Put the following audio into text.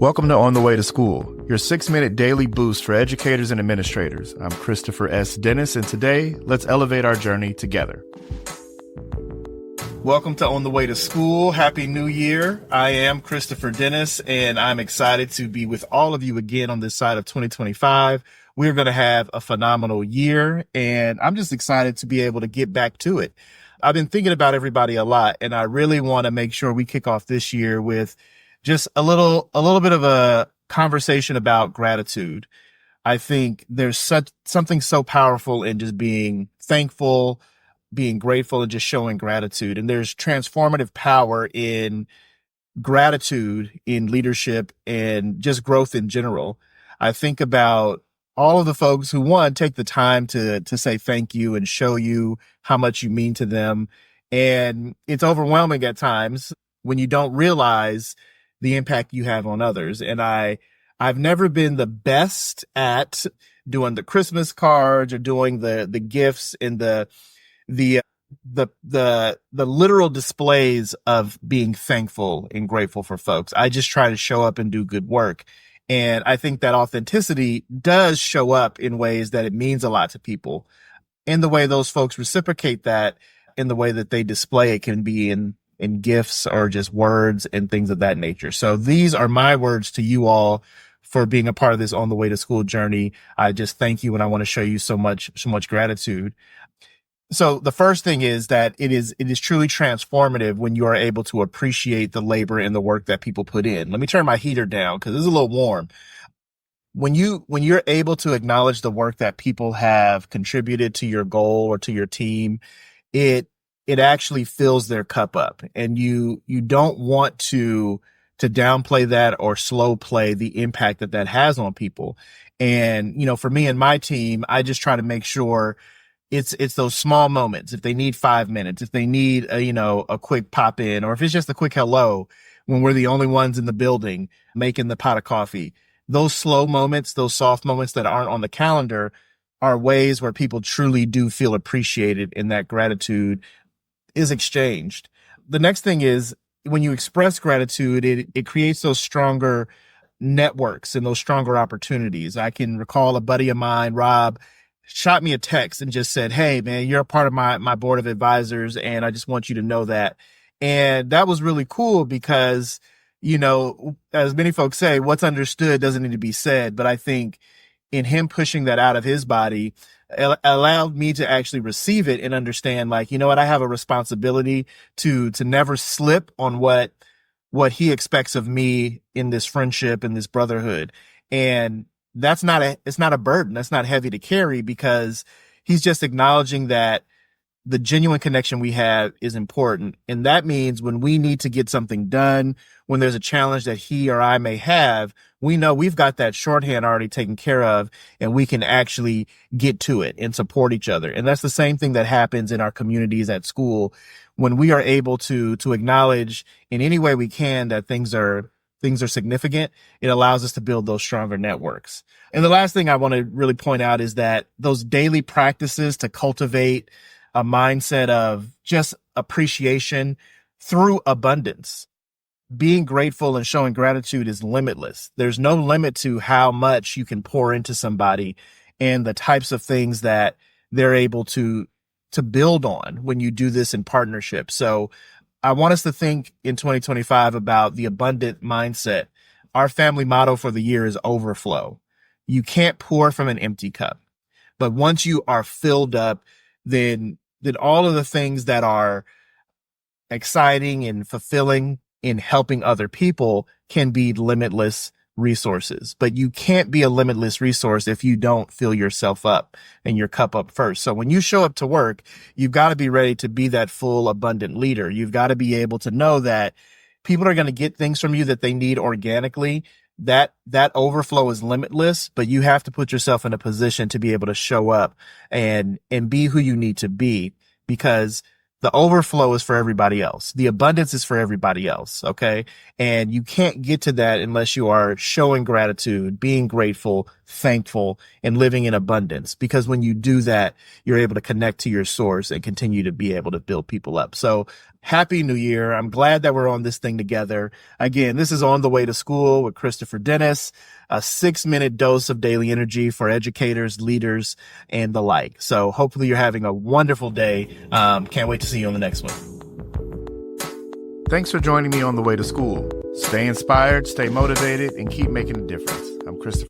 Welcome to On the Way to School, your 6-minute daily boost for educators and administrators. I'm Christopher S. Dennis, and today, let's elevate our journey together. Welcome to On the Way to School. Happy New Year. I am Christopher Dennis, and I'm excited to be with all of you again on this side of 2025. We're going to have a phenomenal year, and I'm just excited to be able to get back to it. I've been thinking about everybody a lot, and I really want to make sure we kick off this year with just a little bit of a conversation about gratitude. I think there's something so powerful in just being thankful, being grateful, and just showing gratitude. And there's transformative power in gratitude in leadership and just growth in general. I think about all of the folks who, one, take the time to say thank you and show you how much you mean to them. And it's overwhelming at times when you don't realize the impact you have on others. And I've never been the best at doing the Christmas cards or doing the gifts and the literal displays of being thankful and grateful for folks. I just try to show up and do good work. And I think that authenticity does show up in ways that it means a lot to people. And the way those folks reciprocate that in the way that they display it can be in gifts or just words and things of that nature. So these are my words to you all for being a part of this On the Way to School journey. I just thank you, and I want to show you so much gratitude. So the first thing is that it is truly transformative when you are able to appreciate the labor and the work that people put in. Let me turn my heater down because it's a little warm. When you're able to acknowledge the work that people have contributed to your goal or to your team, it actually fills their cup up, and you don't want to downplay that or slow play the impact that has on people. And, for me and my team, I just try to make sure it's those small moments. If they need 5 minutes, if they need a quick pop in, or if it's just a quick hello when we're the only ones in the building making the pot of coffee, those slow moments, those soft moments that aren't on the calendar are ways where people truly do feel appreciated, and that gratitude is exchanged. The next thing is when you express gratitude, it creates those stronger networks and those stronger opportunities. I can recall a buddy of mine, Rob, shot me a text and just said, "Hey man, you're a part of my board of advisors, and I just want you to know that." And that was really cool because, as many folks say, what's understood doesn't need to be said. But I think in him pushing that out of his body, allowed me to actually receive it and understand, like, you know what, I have a responsibility to never slip on what he expects of me in this friendship and this brotherhood. And it's not a burden. That's not heavy to carry, because he's just acknowledging that the genuine connection we have is important. And that means when we need to get something done, when there's a challenge that he or I may have, we know we've got that shorthand already taken care of, and we can actually get to it and support each other. And that's the same thing that happens in our communities at school. When we are able to acknowledge in any way we can that things are significant, it allows us to build those stronger networks. And the last thing I want to really point out is that those daily practices to cultivate a mindset of just appreciation through abundance. Being grateful and showing gratitude is limitless. There's no limit to how much you can pour into somebody and the types of things that they're able to build on when you do this in partnership. So I want us to think in 2025 about the abundant mindset. Our family motto for the year is overflow. You can't pour from an empty cup. But once you are filled up, then all of the things that are exciting and fulfilling in helping other people can be limitless resources. But you can't be a limitless resource if you don't fill yourself up and your cup up first. So when you show up to work, you've got to be ready to be that full, abundant leader. You've got to be able to know that people are going to get things from you that they need organically. That overflow is limitless, but you have to put yourself in a position to be able to show up and be who you need to be, because the overflow is for everybody else. The abundance is for everybody else. Okay. And you can't get to that unless you are showing gratitude, being grateful, thankful, and living in abundance. Because when you do that, you're able to connect to your source and continue to be able to build people up. So Happy New Year. I'm glad that we're on this thing together. Again, this is On the Way to School with Christopher Dennis, a 6-minute dose of daily energy for educators, leaders, and the like. So hopefully you're having a wonderful day. Can't wait to see you on the next one. Thanks for joining me on the way to school. Stay inspired, stay motivated, and keep making a difference. I'm Christopher.